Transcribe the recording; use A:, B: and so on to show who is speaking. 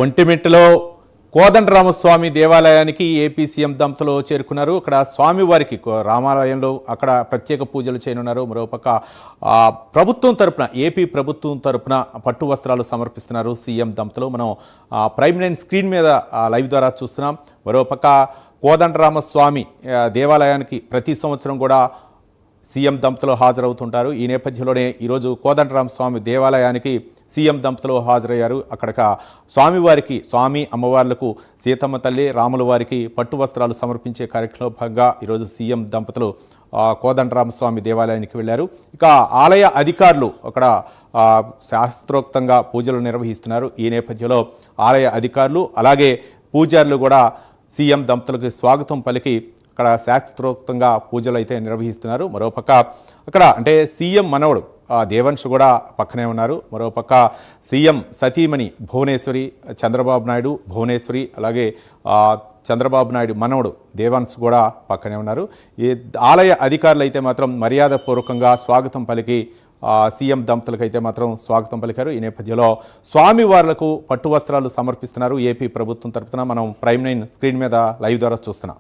A: ఒంటిమిట్టలో కోదండరామస్వామి దేవాలయానికి AP CM దంపతులు చేరుకున్నారు. అక్కడ స్వామివారికి రామాలయంలో అక్కడ ప్రత్యేక పూజలు చేయనున్నారు. మరోపక్క ప్రభుత్వం తరపున ఏపీ ప్రభుత్వం తరపున పట్టు వస్త్రాలు సమర్పిస్తున్నారు సీఎం దంపతులు. మనం ప్రైమ్ లైన్ స్క్రీన్ మీద లైవ్ ద్వారా చూస్తున్నాం. మరోపక్క కోదండరామస్వామి దేవాలయానికి ప్రతి సంవత్సరం కూడా సీఎం దంపతులు హాజరవుతుంటారు. ఈ నేపథ్యంలోనే ఈరోజు కోదండరామస్వామి దేవాలయానికి సీఎం దంపతులు హాజరయ్యారు. అక్కడ స్వామివారికి స్వామి అమ్మవార్లకు సీతమ్మ తల్లి రాముల వారికి పట్టు వస్త్రాలు సమర్పించే కార్యక్రమంలో భాగంగా ఈరోజు సీఎం దంపతులు కోదండరామస్వామి దేవాలయానికి వెళ్ళారు. ఇక ఆలయ అధికారులు అక్కడ శాస్త్రోక్తంగా పూజలు నిర్వహిస్తున్నారు. ఈ నేపథ్యంలో ఆలయ అధికారులు అలాగే పూజారులు కూడా సీఎం దంపతులకు స్వాగతం పలికి అక్కడ శాస్త్రోక్తంగా పూజలు అయితే నిర్వహిస్తున్నారు. మరోపక్క అక్కడ అంటే సీఎం మనవడు దేవంశ్ కూడా పక్కనే ఉన్నారు. మరోపక్క సీఎం సతీమణి భువనేశ్వరి, చంద్రబాబు నాయుడు భువనేశ్వరి, అలాగే చంద్రబాబు నాయుడు మనవడు దేవాంశ్ కూడా పక్కనే ఉన్నారు. ఈ ఆలయ అధికారులు అయితే మాత్రం మర్యాదపూర్వకంగా స్వాగతం పలికి సీఎం దంపతులకు అయితే మాత్రం స్వాగతం పలికారు. ఈ నేపథ్యంలో స్వామివార్లకు పట్టు వస్త్రాలు సమర్పిస్తున్నారు ఏపీ ప్రభుత్వం తరఫున. మనం ప్రైమ్ లైన్ స్క్రీన్ మీద లైవ్ ద్వారా చూస్తున్నాం.